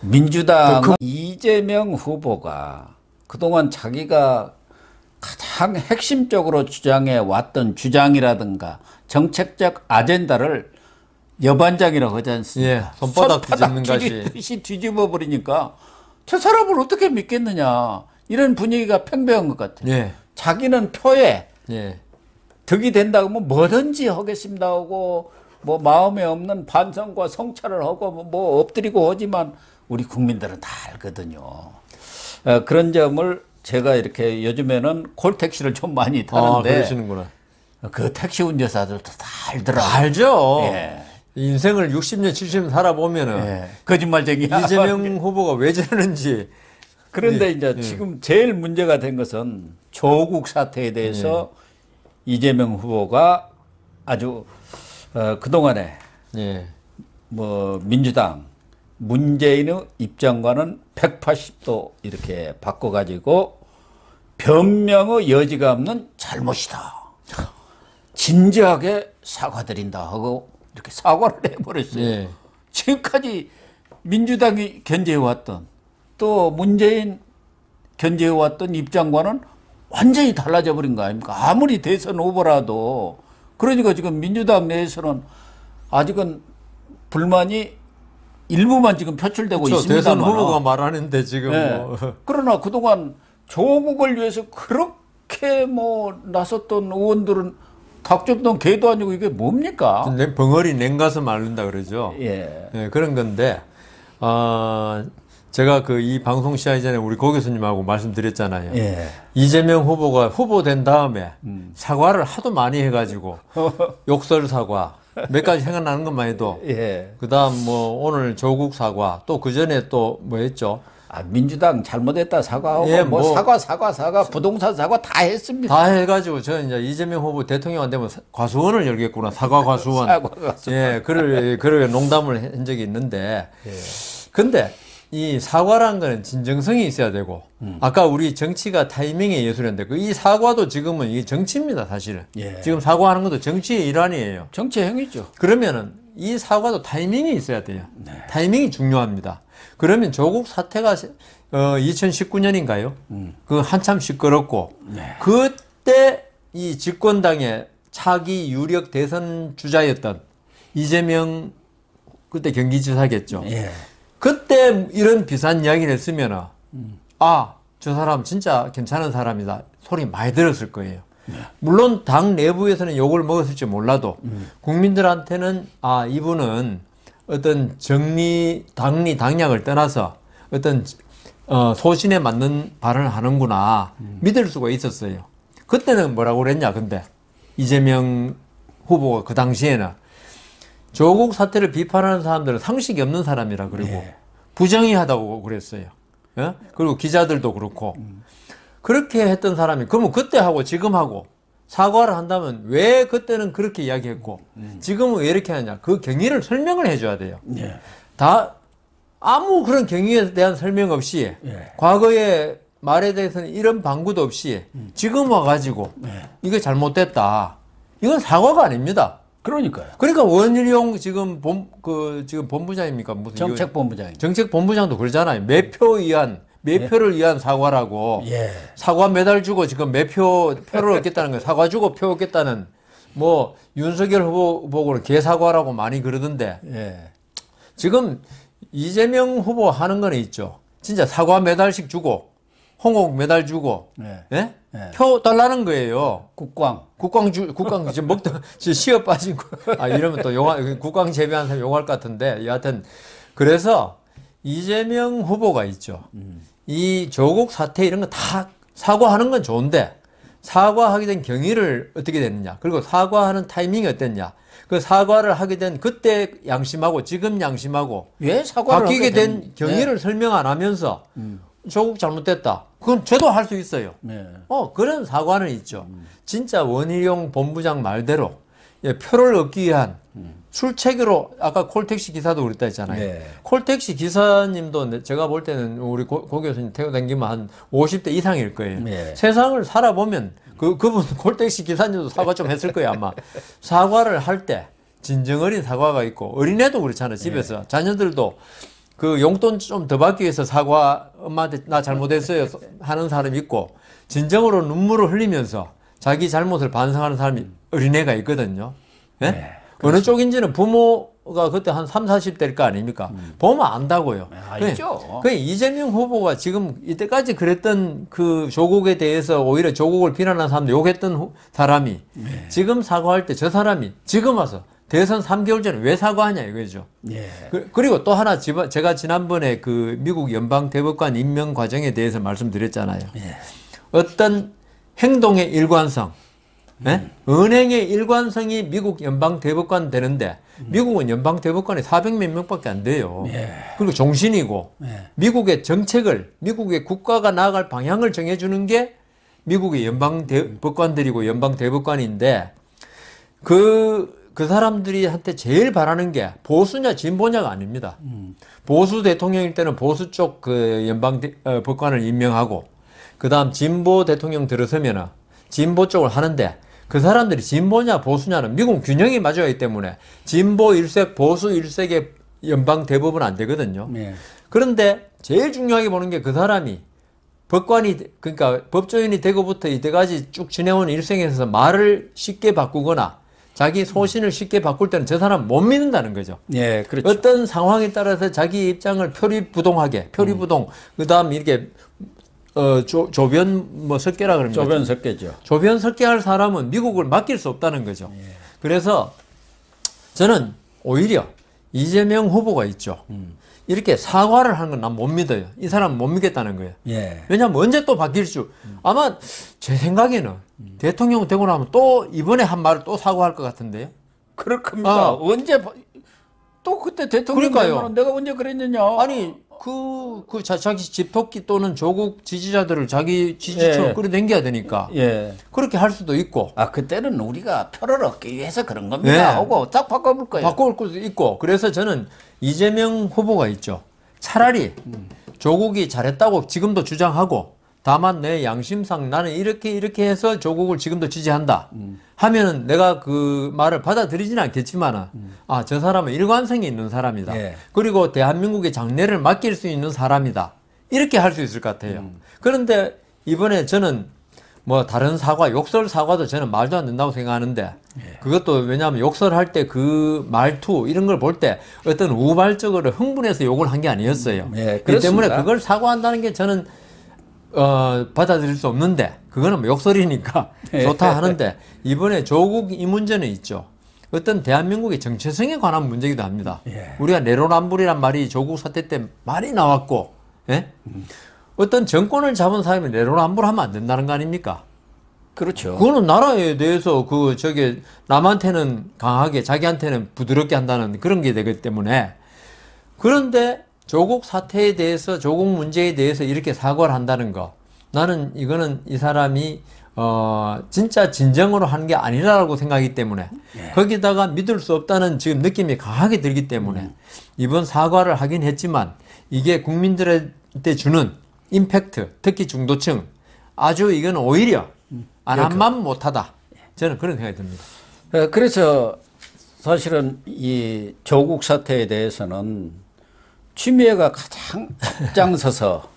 민주당 이재명 후보가 그동안 자기가 가장 핵심적으로 주장해 왔던 주장이라든가 정책적 아젠다를 여반장이라고 하지 않습니까? 예, 손바닥 뒤집는 것이 뒤집듯이 뒤집어 버리니까 저 사람을 어떻게 믿겠느냐 이런 분위기가 팽배한 것 같아요. 예, 자기는 표에 예, 득이 된다고 하면 뭐든지 하겠습니다 하고 뭐 마음에 없는 반성과 성찰을 하고 뭐 엎드리고 하지만 우리 국민들은 다 알거든요. 그런 점을 제가 이렇게 요즘에는 콜택시를 좀 많이 타는데 그러시는구나. 그 택시 운전사들도 다 알더라고요. 알죠. 예. 인생을 60년, 70년 살아보면은 예. 거짓말쟁이야. 이재명 후보가 왜 저러는지. 그런데 이제 지금 제일 문제가 된 것은 조국 사태에 대해서 이재명 후보가 아주 그동안에 예, 뭐 민주당 문재인의 입장과는 180도 이렇게 바꿔가지고 변명의 여지가 없는 잘못이다. 진지하게 사과드린다 하고 이렇게 사과를 해버렸어요. 예. 지금까지 민주당이 견제해왔던 또 문재인 견제해왔던 입장과는 완전히 달라져 버린 거 아닙니까? 아무리 대선 후보라도. 그러니까 지금 민주당 내에서는 아직은 불만이 일부만 지금 표출되고 그렇죠. 있습니다. 대선 후보가 말하는데 지금 네. 뭐. 그러나 그동안 조국을 위해서 그렇게 뭐 나섰던 의원들은 닭죽던 개도 아니고 이게 뭡니까? 벙어리 냉가슴 앓는다 그러죠. 예. 예, 그런 건데, 제가 이 방송 시작 전에 우리 고 교수님하고 말씀드렸잖아요. 예. 이재명 후보가 후보된 다음에 사과를 하도 많이 해가지고, 욕설 사과, 몇 가지 생각나는 것만 해도, 예. 그 다음 오늘 조국 사과, 또 그 전에 또 뭐 했죠? 민주당 잘못했다 사과하고 예, 뭐 사과 부동산 사과 다 했습니다. 다 해가지고 저는 이제 이재명 후보 대통령 안 되면 과수원을 열겠구나. 사과 과수원. 예, 그를 농담을 한 적이 있는데. 예. 근데 이 사과라는 거는 진정성이 있어야 되고, 아까 우리 정치가 타이밍의 예술인데, 이 사과도 지금은 이게 정치입니다, 사실은. 예. 지금 사과하는 것도 정치의 일환이에요. 정치 행위죠. 그러면은 이 사과도 타이밍이 있어야 돼요. 네. 타이밍이 중요합니다. 그러면 조국 사태가 2019년인가요? 그 한참 시끄럽고, 네. 그때 이 집권당의 차기 유력 대선 주자였던 이재명 그때 경기지사겠죠. 예. 그때 이런 비싼 이야기를 했으면은 저 사람 진짜 괜찮은 사람이다 소리 많이 들었을 거예요. 물론 당 내부에서는 욕을 먹었을지 몰라도 국민들한테는 이분은 어떤 당략을 떠나서 어떤 소신에 맞는 발언을 하는구나 믿을 수가 있었어요. 그때는 뭐라고 그랬냐? 근데 이재명 후보가 그 당시에는 조국 사태를 비판하는 사람들은 상식이 없는 사람이라 그러고 예. 부정의하다고 그랬어요. 예? 그리고 기자들도 그렇고 그렇게 했던 사람이 그러면 그때 하고 지금 하고 사과를 한다면 왜 그때는 그렇게 이야기했고 지금은 왜 이렇게 하냐? 그 경위를 설명을 해줘야 돼요. 예. 다 아무 그런 경위에 대한 설명 없이 예. 과거의 말에 대해서는 이런 방구도 없이 지금 와가지고 이게 잘못됐다. 이건 사과가 아닙니다. 그러니까요. 그러니까 원희룡 지금 지금 본부장입니까? 무슨 정책본부장이. 정책본부장도 그러잖아요. 매표를 위한 사과라고. 예. 사과 메달 주고 지금 표를 얻겠다는 거예요. 사과 주고 표 얻겠다는 뭐 윤석열 후보 보고는 개사과라고 많이 그러던데 예. 지금 이재명 후보 하는 거는 있죠. 진짜 사과 메달씩 주고 홍옥 메달 주고 예. 예? 예. 표 달라는 거예요. 국광 국광 지금 먹다 지금 시어 빠진 거. 이러면 또 국광 재배하는 사람 욕할 것 같은데 여하튼 그래서 이재명 후보가 있죠. 이 조국 사태 이런 거 다 사과하는 건 좋은데 사과하게 된 경위를 어떻게 됐느냐. 그리고 사과하는 타이밍이 어땠냐. 그 사과를 하게 된 그때 양심하고 지금 양심하고 왜 사과를 바뀌게 하게 된 경위를 설명 안 하면서 조국 잘못됐다. 그건 저도 할 수 있어요. 네. 그런 사과는 있죠. 진짜 원희룡 본부장 말대로 표를 얻기 위한 출첵으로 아까 콜택시 기사도 그랬다 했잖아요. 네. 콜택시 기사님도 제가 볼 때는 우리 고 교수님 태워 다니면 한 50대 이상일 거예요. 네. 세상을 살아보면 그분 콜택시 기사님도 사과 좀 했을 거예요 아마. 사과를 할 때 진정 어린 사과가 있고 어린애도 그렇잖아요. 집에서 자녀들도 그 용돈 좀 더 받기 위해서 사과 엄마한테 나 잘못했어요 하는 사람이 있고 진정으로 눈물을 흘리면서 자기 잘못을 반성하는 사람이 어린애가 있거든요. 예? 네, 어느 쪽인지는 부모가 그때 한 3, 40대일 거 아닙니까? 보면 안다고요. 알죠. 그 이재명 후보가 지금 이때까지 그랬던 그 조국에 대해서 오히려 조국을 비난하는 사람들 욕했던 사람이 지금 사과할 때 저 사람이 지금 와서 대선 3개월 전에 왜 사과하냐 이거죠. 예. 그리고 또 하나 제가 지난번에 그 미국 연방 대법관 임명 과정에 대해서 말씀드렸잖아요. 예. 어떤 행동의 일관성, 예? 은행의 일관성이 미국 연방 대법관 되는데 미국은 연방 대법관이 400몇 명밖에 안 돼요. 예. 그리고 종신이고 예. 미국의 정책을 미국의 국가가 나아갈 방향을 정해주는 게 미국의 연방 대법관들이고 연방 대법관인데 그 사람들이 한테 제일 바라는 게 보수냐 진보냐가 아닙니다. 보수 대통령일 때는 보수 쪽 그 연방 법관을 임명하고 그다음 진보 대통령 들어서면은 진보 쪽을 하는데 그 사람들이 진보냐 보수냐는 미국 균형이 맞아야 하기 때문에 진보 일색 보수 일색의 연방 대법은 안 되거든요. 예. 그런데 제일 중요하게 보는 게 그 사람이 법관이 그러니까 법조인이 되고부터 이때까지 쭉 지내온 일생에서 말을 쉽게 바꾸거나 자기 소신을 쉽게 바꿀 때는 저 사람 못 믿는다는 거죠. 예, 그렇죠. 어떤 상황에 따라서 자기 입장을 표리부동 그다음 이렇게 조변 뭐 섞여라 그럽니다. 조변 섞여죠. 조변 섞여할 사람은 미국을 맡길 수 없다는 거죠. 그래서 저는 오히려 이재명 후보가 있죠. 이렇게 사과를 하는 건 난 못 믿어요. 이 사람은 못 믿겠다는 거예요. 예. 왜냐하면 언제 또 바뀔 줄 아마 제 생각에는 대통령 되고 나면 또 이번에 한 말을 또 사과할 것 같은데요. 그럴 겁니다. 언제 또 그때 대통령 그러니까요. 되면 내가 언제 그랬느냐. 아니 자기 집토끼 또는 조국 지지자들을 자기 지지층을 예. 끌어당겨야 되니까 예. 그렇게 할 수도 있고 아, 그때는 우리가 표를 얻기 위해서 그런 겁니다. 네. 하고 딱 바꿔볼 거예요. 바꿔올 것도 있고 그래서 저는 이재명 후보가 있죠. 차라리 조국이 잘했다고 지금도 주장하고 다만 내 양심상 나는 이렇게 해서 조국을 지금도 지지한다 하면은 내가 그 말을 받아들이지는 않겠지만은 아, 저 사람은 일관성이 있는 사람이다. 예. 그리고 대한민국의 장래를 맡길 수 있는 사람이다. 이렇게 할 수 있을 것 같아요. 그런데 이번에 저는 뭐 다른 사과, 욕설 사과도 저는 말도 안 된다고 생각하는데 그것도 왜냐하면 욕설할 때 그 말투 이런 걸 볼 때 어떤 우발적으로 흥분해서 욕을 한 게 아니었어요. 예, 그렇기 때문에 그렇습니다. 그걸 사과한다는 게 저는 받아들일 수 없는데 그거는 뭐 욕설이니까 좋다 하는데 이번에 조국 이 문제는 있죠. 어떤 대한민국의 정체성에 관한 문제이기도 합니다. 예. 우리가 내로남불이란 말이 조국 사태 때 많이 나왔고 예? 어떤 정권을 잡은 사람이 내로남불하면 안 된다는 거 아닙니까? 그렇죠. 그거는 나라에 대해서 남한테는 강하게 자기한테는 부드럽게 한다는 그런 게 되기 때문에 그런데 조국 사태에 대해서 조국 문제에 대해서 이렇게 사과를 한다는 거 나는 이거는 이 사람이 진짜 진정으로 하는 게 아니라고 생각하기 때문에 거기다가 믿을 수 없다는 지금 느낌이 강하게 들기 때문에 이번 사과를 하긴 했지만 이게 국민들한테 주는 임팩트 특히 중도층 아주 이건 오히려 안 한만 못하다 저는 그런 생각이 듭니다. 그래서 사실은 이 조국 사태에 대해서는 추미애가 가장 앞장서서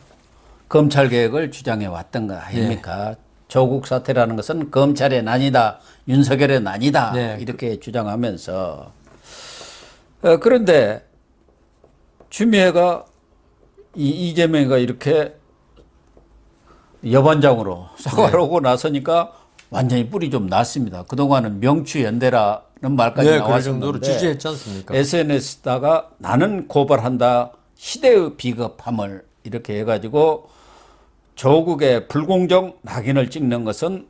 검찰 개혁을 주장해 왔던 거 아닙니까? 조국 사태라는 것은 검찰의 난이다, 윤석열의 난이다 이렇게 주장하면서 그런데 추미애가 이재명이가 이렇게 여반장으로 사과를 하고 나서니까 완전히 뿔이 좀 났습니다. 그동안은 명추연대라는 말까지 그 나왔었는데 정도로 지지했지 않습니까? SNS다가 나는 고발한다 시대의 비겁함을 이렇게 해가지고 조국의 불공정 낙인을 찍는 것은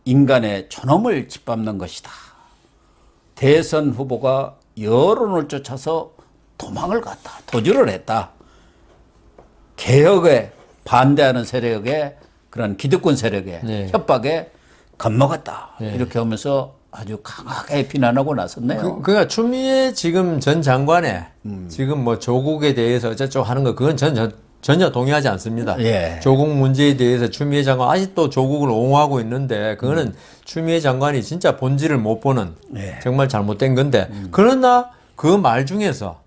인간의 존엄을 짓밟는 것이다. 대선 후보가 여론을 쫓아서 도망을 갔다. 도주를 했다. 개혁에 반대하는 세력의 그런 기득권 세력의 협박에 겁먹었다. 이렇게 하면서 아주 강하게 비난하고 나섰네요. 그러니까 추미애 지금 전 장관의 지금 뭐 조국에 대해서 어쩌고 하는 거 그건 전혀 동의하지 않습니다. 조국 문제에 대해서 추미애 장관 아직도 조국을 옹호하고 있는데 그거는 추미애 장관이 진짜 본질을 못 보는 정말 잘못된 건데 그러나 그 말 중에서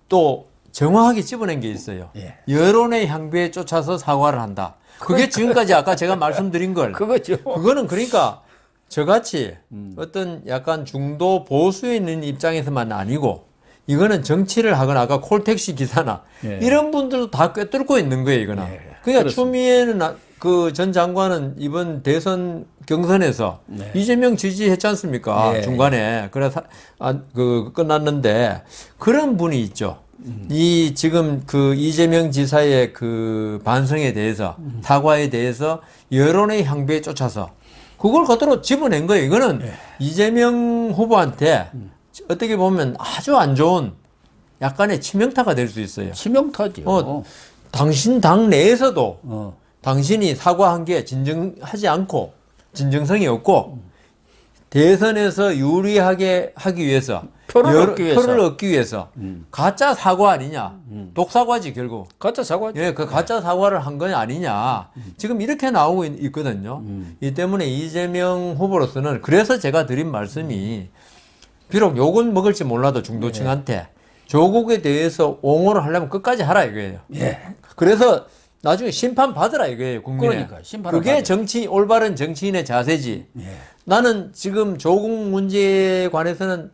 또 정확하게 집어낸 게 있어요. 예. 여론의 향배에 쫓아서 사과를 한다. 그게 지금까지 아까 제가 말씀드린 걸. 그거죠. 그거는 그러니까 저같이 어떤 약간 중도 보수에 있는 입장에서만 아니고 이거는 정치를 하거나 아까 콜택시 기사나 예. 이런 분들도 다 꿰뚫고 있는 거예요, 이거는. 예. 그러니까 그렇습니다. 추미애는 그 전 장관은 이번 대선 경선에서 네. 이재명 지지했지 않습니까? 예. 중간에. 그래서 끝났는데 그런 분이 있죠. 이 지금 그 이재명 지사의 그 반성에 대해서 사과에 대해서 여론의 향배에 쫓아서 그걸 그대로 집어낸 거예요. 이거는 이재명 후보한테 어떻게 보면 아주 안 좋은 약간의 치명타가 될 수 있어요. 치명타죠. 당신 당 내에서도 어. 당신이 사과한 게 진정하지 않고 진정성이 없고 대선에서 유리하게 하기 위해서 표를 얻기 위해서 가짜 사과 아니냐. 독사과지 결국. 가짜 사과죠. 예, 그 가짜 사과를 한 건 아니냐. 지금 이렇게 나오고 있거든요. 이 때문에 이재명 후보로서는 그래서 제가 드린 말씀이 비록 욕은 먹을지 몰라도 중도층한테 조국에 대해서 옹호를 하려면 끝까지 하라 이거예요. 예. 그래서 나중에 심판 받으라 이거예요, 국민에. 그러니까 심판을 그게 받아야 올바른 정치인의 자세지. 예. 나는 지금 조국 문제에 관해서는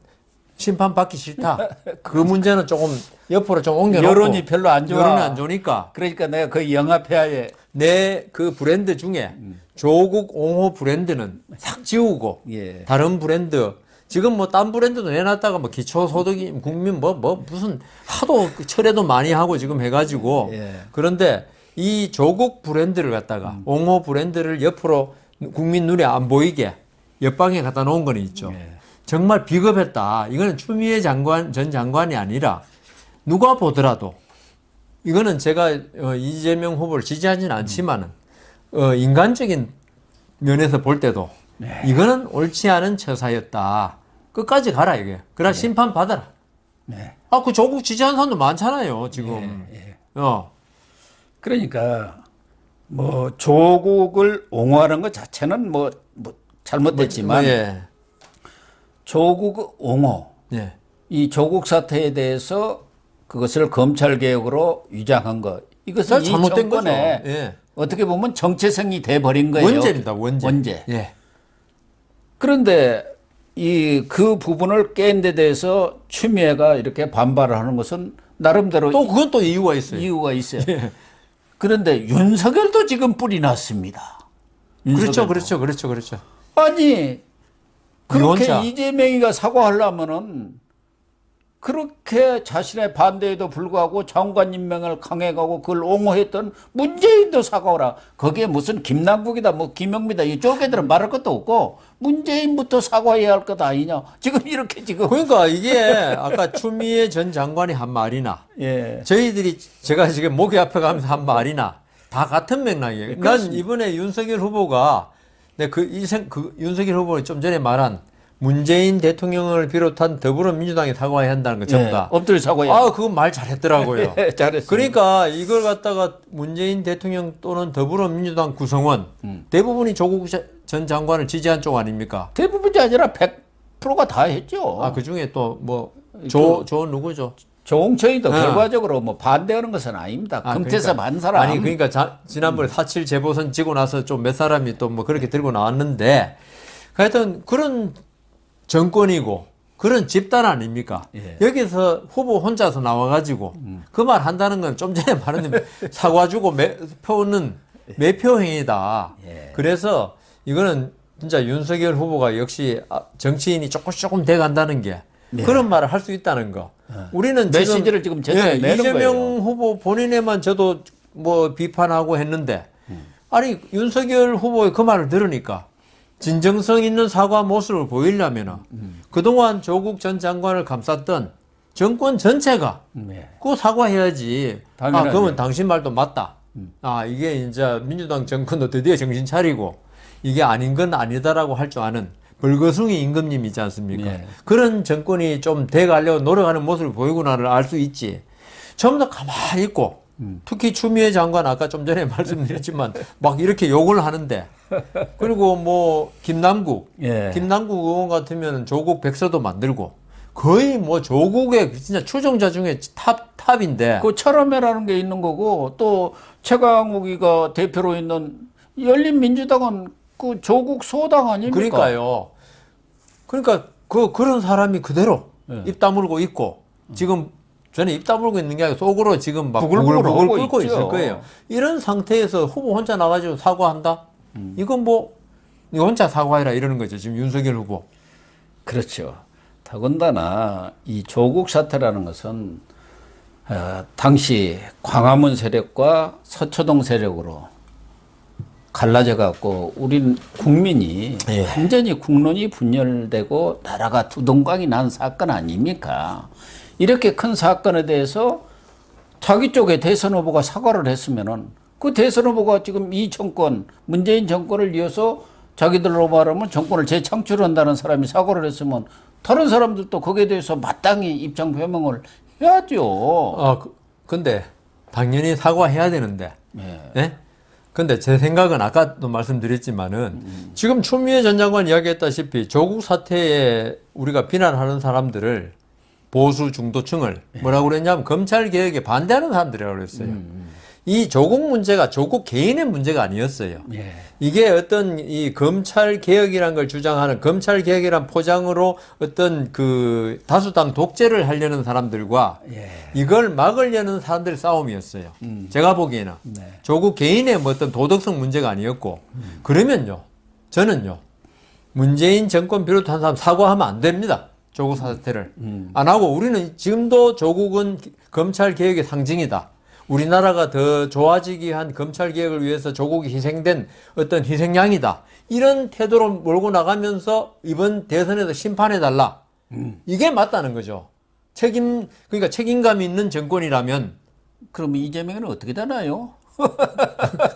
심판 받기 싫다. 그 문제는 조금 옆으로 좀 옮겨놓고. 여론이 별로 안 좋아. 여론이 안 좋으니까 그러니까 내가 그 영화폐하에 내 그 브랜드 중에 조국 옹호 브랜드는 싹 지우고 예. 다른 브랜드 지금 뭐 딴 브랜드도 내놨다가 뭐 기초소득이 국민 뭐 무슨 하도 철회도 많이 하고 지금 해가지고 예. 그런데 이 조국 브랜드를 갖다가 옹호 브랜드를 옆으로 국민 눈에 안 보이게 옆방에 갖다 놓은 건 있죠. 예. 정말 비겁했다. 이거는 추미애 전 장관이 아니라 누가 보더라도 이거는 제가 이재명 후보를 지지하지는 않지만은 인간적인 면에서 볼 때도 이거는 옳지 않은 처사였다. 끝까지 가라 이게. 그래 심판 받아라. 네. 아, 그 조국 지지하는 사람도 많잖아요 지금. 예. 그러니까 뭐 조국을 옹호하는 것 자체는 뭐 잘못됐지만 예. 조국 옹호 예. 이 조국 사태에 대해서 그것을 검찰 개혁으로 위장한 것 이것은 이 잘못된 거죠. 정권에 예. 어떻게 보면 정체성이 돼 버린 거예요. 원죄입니다. 원죄. 예. 그런데 그 부분을 깬 데 대해서 추미애가 이렇게 반발을 하는 것은 나름대로 또 그건 또 이유가 있어요. 이유가 있어요. 예. 그런데 윤석열도 지금 뿔이 났습니다. 그렇죠, 윤석열도. 그렇죠. 아니 그렇게 유언자. 이재명이가 사과하려면은 그렇게 자신의 반대에도 불구하고 장관 임명을 강행하고 그걸 옹호했던 문재인도 사과하라. 거기에 무슨 김남국이다 뭐 김영미다 이쪽 애들은 말할 것도 없고 문재인부터 사과해야 할 것 아니냐. 지금 이렇게 지금 그러니까 이게 아까 추미애 전 장관이 한 말이나 예. 제가 지금 목이 아파가면서 한 말이나 다 같은 맥락이에요. 난 이번에 윤석열 후보가 윤석열 후보가 좀 전에 말한 문재인 대통령을 비롯한 더불어민주당이 사과해야 한다는 거 전부 다. 엎드려 사과해야. 아, 그건 말 잘했더라고요. 잘했어요. 그러니까 이걸 갖다가 문재인 대통령 또는 더불어민주당 구성원 대부분이 조국 전 장관을 지지한 쪽 아닙니까? 대부분이 아니라 100%가 다 했죠. 아, 그 중에 또 뭐 누구죠? 조홍천이도 결과적으로 뭐 반대하는 것은 아닙니다. 금태섭 한 사람. 아니 그러니까 지난번에 4.7 재보선 지고 나서 좀 몇 사람이 또 뭐 그렇게 들고 나왔는데 하여튼 그런 정권이고 그런 집단 아닙니까? 예. 여기서 후보 혼자서 나와가지고 그 말 한다는 건 좀 전에 말했는데 사과 주고 표는 매표 행위다. 예. 그래서 이거는 진짜 윤석열 후보가 역시 정치인이 조금 돼간다는 게 그런 말을 할 수 있다는 거. 우리는 메시지를 지금 제대로 내는 이재명 거예요. 후보 본인에만 저도 뭐 비판하고 했는데 아니 윤석열 후보의 그 말을 들으니까 진정성 있는 사과 모습을 보이려면 그동안 조국 전 장관을 감쌌던 정권 전체가 네. 그 사과해야지. 당연하죠. 그러면 당신 말도 맞다. 이게 이제 민주당 정권도 드디어 정신 차리고 이게 아닌 건 아니다라고 할 줄 아는 벌거숭이 임금님 있지 않습니까? 네. 그런 정권이 좀 돼가려고 노력하는 모습을 보이고 나를 알 수 있지. 전부 다 가만히 있고 특히 추미애 장관 아까 좀 전에 말씀드렸지만 막 이렇게 욕을 하는데 그리고 뭐 김남국 예. 의원 같으면 조국 백서도 만들고 거의 뭐 조국의 진짜 추종자 중에 탑인데. 그 철험회라는 게 있는 거고 또 최강욱이가 대표로 있는 열린민주당은 그 조국 소당 아닙니까? 그러니까요. 그러니까 그런 사람이 그대로 네. 입 다물고 있고 지금 저는 입 다물고 있는 게 아니라 속으로 지금 막 부글부글 부글부글 하고 끓고 있죠. 있을 거예요. 이런 상태에서 후보 혼자 나가지고 사과한다? 이건 뭐 니 혼자 사과해라 이러는 거죠. 지금 윤석열 후보. 그렇죠. 더군다나 이 조국 사태라는 것은 당시 광화문 세력과 서초동 세력으로 갈라져 갖고 우린 국민이 예. 완전히 국론이 분열되고 나라가 두동강이 난 사건 아닙니까? 이렇게 큰 사건에 대해서 자기 쪽에 대선 후보가 사과를 했으면은 그 대선 후보가 지금 이 정권, 문재인 정권을 이어서 자기들로 말하면 정권을 재창출한다는 사람이 사과를 했으면 다른 사람들도 거기에 대해서 마땅히 입장 표명을 해야죠. 근데 당연히 사과해야 되는데. 예. 예? 근데 제 생각은 아까도 말씀드렸지만은 지금 추미애 전 장관 이야기했다시피 조국 사태에 우리가 비난하는 사람들을 보수 중도층을 뭐라고 그랬냐면 검찰 개혁에 반대하는 사람들이라고 그랬어요. 이 조국 문제가 조국 개인의 문제가 아니었어요. 예. 이게 어떤 이 검찰 개혁이란 걸 주장하는 검찰 개혁이란 포장으로 어떤 그 다수당 독재를 하려는 사람들과 예. 이걸 막으려는 사람들의 싸움이었어요. 제가 보기에는 네. 조국 개인의 뭐 어떤 도덕성 문제가 아니었고 그러면요 저는요 문재인 정권 비롯한 사람 사과하면 안 됩니다. 조국 사태를 안 하고 우리는 지금도 조국은 검찰 개혁의 상징이다. 우리나라가 더 좋아지기 위한 검찰 개혁을 위해서 조국이 희생된 어떤 희생양이다. 이런 태도로 몰고 나가면서 이번 대선에서 심판해달라. 이게 맞다는 거죠. 그러니까 책임감이 있는 정권이라면. 그럼 이재명은 어떻게 되나요?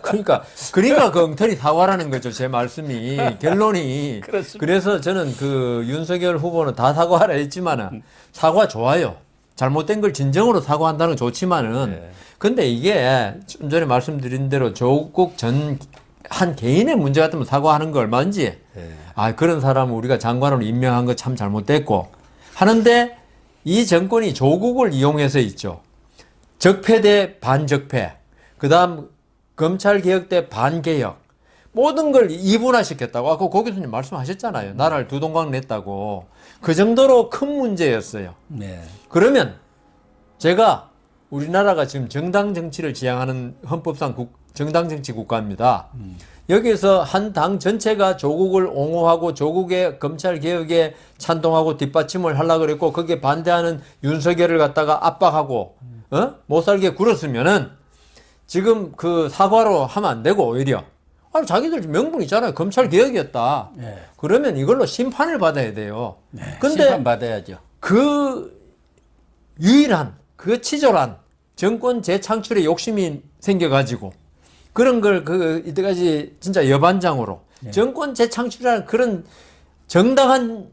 그러니까 그 엉터리 사과라는 거죠. 제 말씀이. 결론이. 그렇습니다. 그래서 저는 그 윤석열 후보는 다 사과하라 했지만은 사과 좋아요. 잘못된 걸 진정으로 사과한다는 건 좋지만은 네. 근데 이게 좀 전에 말씀드린 대로 조국 전 한 개인의 문제 같으면 사과하는 거 얼마인지 그런 사람을 우리가 장관으로 임명한 거 참 잘못됐고 하는데 이 정권이 조국을 이용해서 있죠. 적폐 대 반적폐 그 다음 검찰 개혁 대 반개혁 모든 걸 이분화시켰다고 아까 고 교수님 말씀하셨잖아요. 나라를 두 동강 냈다고 그 정도로 큰 문제였어요. 네. 그러면 제가 우리나라가 지금 정당 정치를 지향하는 헌법상 정당 정치 국가입니다. 여기서 한 당 전체가 조국을 옹호하고 조국의 검찰 개혁에 찬동하고 뒷받침을 하려고 그랬고 거기에 반대하는 윤석열을 갖다가 압박하고 못 살게 굴었으면은 지금 그 사과로 하면 안 되고 오히려 자기들 명분 있잖아요. 검찰 개혁이었다. 네. 그러면 이걸로 심판을 받아야 돼요. 네. 근데 심판 받아야죠. 그 유일한 그 치졸한 정권 재창출에 욕심이 생겨가지고 그런 걸 이때까지 진짜 여반장으로 정권 재창출이라는 그런 정당한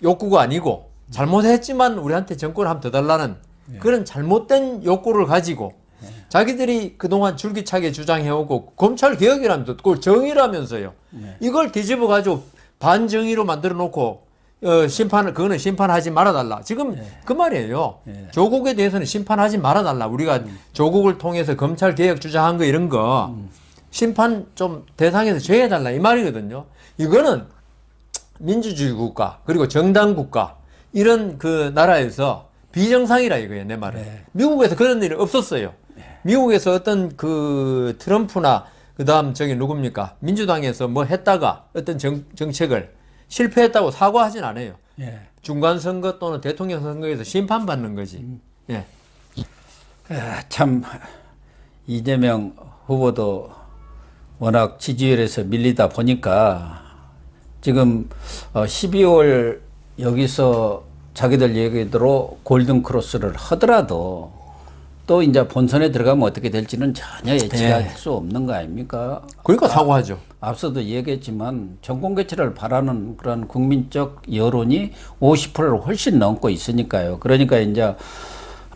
욕구가 아니고 잘못했지만 우리한테 정권을 한번 더 달라는 그런 잘못된 욕구를 가지고 자기들이 그동안 줄기차게 주장해오고 검찰 개혁이라면서 그걸 정의라면서요. 이걸 뒤집어 가지고 반정의로 만들어 놓고 그거는 심판하지 말아달라. 지금 그 말이에요. 조국에 대해서는 심판하지 말아달라. 우리가 조국을 통해서 검찰 개혁 주장한 거 이런 거 심판 좀 대상에서 제외해달라 이 말이거든요. 이거는 민주주의 국가 그리고 정당 국가 이런 그 나라에서 비정상이라 이거예요. 내 말은. 미국에서 그런 일이 없었어요. 미국에서 어떤 그 트럼프나 그다음 누굽니까? 민주당에서 뭐 했다가 어떤 정책을 실패했다고 사과하진 않아요. 중간 선거 또는 대통령 선거에서 심판받는 거지. 참 이재명 후보도 워낙 지지율에서 밀리다 보니까 지금 12월 여기서 자기들 얘기대로 골든 크로스를 하더라도 또 이제 본선에 들어가면 어떻게 될지는 전혀 예측할 수 없는 거 아닙니까? 그러니까 사과하죠. 앞서도 얘기했지만 정권 교체를 바라는 그런 국민적 여론이 50%를 훨씬 넘고 있으니까요. 그러니까 이제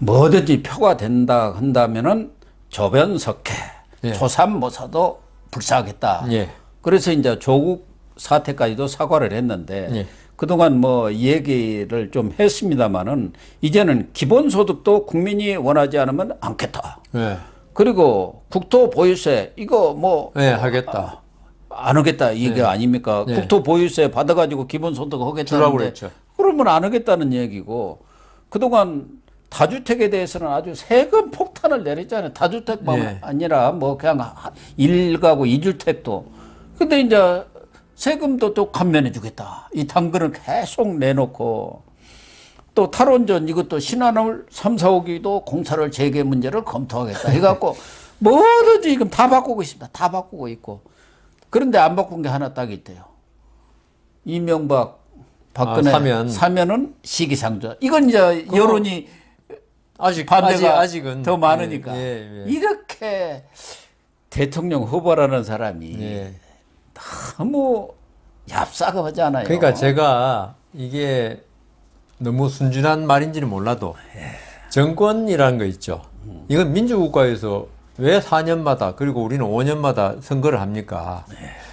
뭐든지 표가 된다 한다면은 조변석회, 초삼모사도 불사하겠다. 그래서 이제 조국 사태까지도 사과를 했는데 그동안 뭐 얘기를 좀 했습니다마는 이제는 기본소득도 국민이 원하지 않으면 않겠다. 네. 그리고 국토보유세 이거 뭐 네, 하겠다. 안 하겠다 이게 아닙니까? 네. 국토보유세 받아가지고 기본소득 주라고 하겠다는데 그랬죠. 그러면 안 하겠다는 얘기고 그동안 다주택에 대해서는 아주 세금 폭탄을 내렸잖아요. 다주택만 네. 아니라 뭐 그냥 1가구 2주택도. 근데 이제 세금도 또 감면해 주겠다. 이 당근을 계속 내놓고 또 탈원전 이것도 신한울 3, 4호기도 공사를 재개 문제를 검토하겠다. 해갖고 뭐든지 지금 다 바꾸고 있습니다. 다 바꾸고 있고. 그런데 안 바꾼 게 하나 딱 있대요. 이명박, 박근혜 사면은 시기상조. 이건 이제 여론이 반대가 아직은 더 많으니까. 예. 이렇게 대통령 후보라는 사람이 예. 너무 얍싸금하잖아요. 그러니까 제가 이게 너무 순진한 말인지는 몰라도 정권이라는 거 있죠. 이건 민주국가에서 왜 4년마다 그리고 우리는 5년마다 선거를 합니까?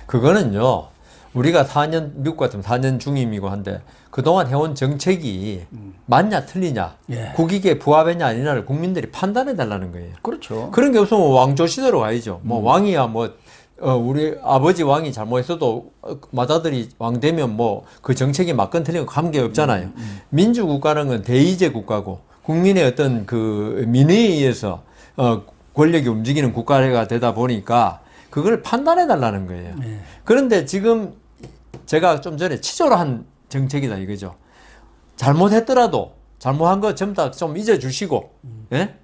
그거는요. 우리가 4년 미국 같으면 4년 중임이고 한데 그동안 해온 정책이 맞냐 틀리냐 국익에 부합했냐 아니냐를 국민들이 판단해 달라는 거예요. 그렇죠. 그런 게 없으면 왕조 시대로 가야죠. 뭐 왕이야 뭐 우리 아버지 왕이 잘못했어도 맏아들이 왕 되면 뭐 그 정책이 맞건 틀린 거 관계 없잖아요. 민주국가는 건 대의제 국가고 국민의 어떤 그 민의에 의해서 권력이 움직이는 국가가 되다 보니까 그걸 판단해 달라는 거예요. 그런데 지금 제가 좀 전에 치조로 한 정책이다 이거죠. 잘못했더라도 잘못한 거 전부 다 좀 잊어주시고 예?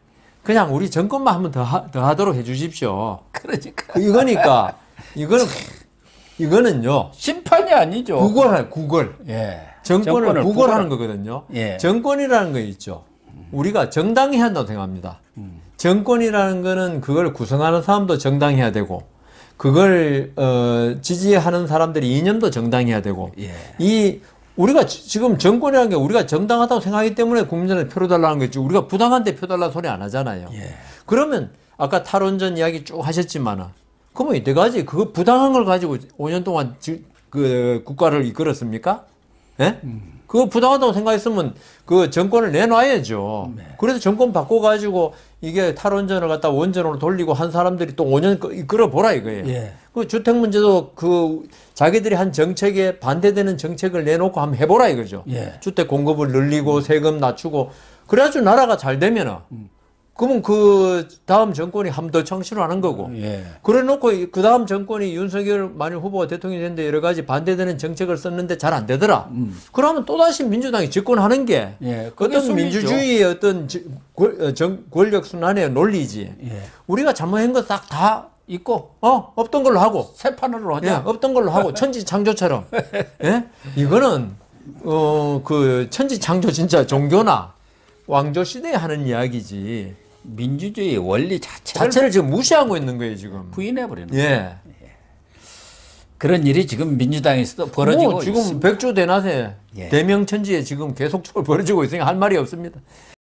그냥 우리 정권만 한번 더 하도록 해주십시오. 그러니까 이거는요 심판이 아니죠. 구걸. 예. 정권을 구걸하는 거거든요. 예. 정권이라는 거 있죠. 우리가 정당해야 한다고 생각합니다. 정권이라는 거는 그걸 구성하는 사람도 정당해야 되고 그걸 지지하는 사람들이 이념도 정당해야 되고 이 우리가 지금 정권이라는 게 우리가 정당하다고 생각하기 때문에 국민들한테 표를 달라는 거지 우리가 부당한데 표 달라는 소리 안 하잖아요. 그러면 아까 탈원전 이야기 쭉 하셨지만은 그러면 이때까지 그 부당한 걸 가지고 5년 동안 그 국가를 이끌었습니까? 예? 그거 부당하다고 생각했으면 그 정권을 내놔야죠. 그래서 정권 바꿔가지고 이게 탈원전을 갖다 원전으로 돌리고 한 사람들이 또 5년 이끌어 보라 이거예요. 그 주택 문제도 그 자기들이 한 정책에 반대되는 정책을 내놓고 한번 해보라 이거죠. 주택 공급을 늘리고 세금 낮추고 그래가지고 나라가 잘 되면은 그러면 그 다음 정권이 한 번 더 청신을 하는 거고. 그래 놓고 그 다음 정권이 윤석열 만일 후보가 대통령이 됐는데 여러 가지 반대되는 정책을 썼는데 잘 안 되더라. 그러면 또다시 민주당이 집권하는 게 어떤 민주주의의 어떤 권력 순환의 논리지. 우리가 잘못한 거 싹 다 있고, 없던 걸로 하고. 새 판으로 하자. 없던 걸로 하고. 천지창조처럼. 이거는, 그 천지창조 진짜 종교나 왕조 시대에 하는 이야기지. 민주주의 원리 자체를 지금 무시하고 있는 거예요, 지금. 부인해버리는 거예요. 그런 일이 지금 민주당에서도 벌어지고 지금 있습니다. 백주 대낮에 대명천지에 지금 계속 벌어지고 있으니까 할 말이 없습니다.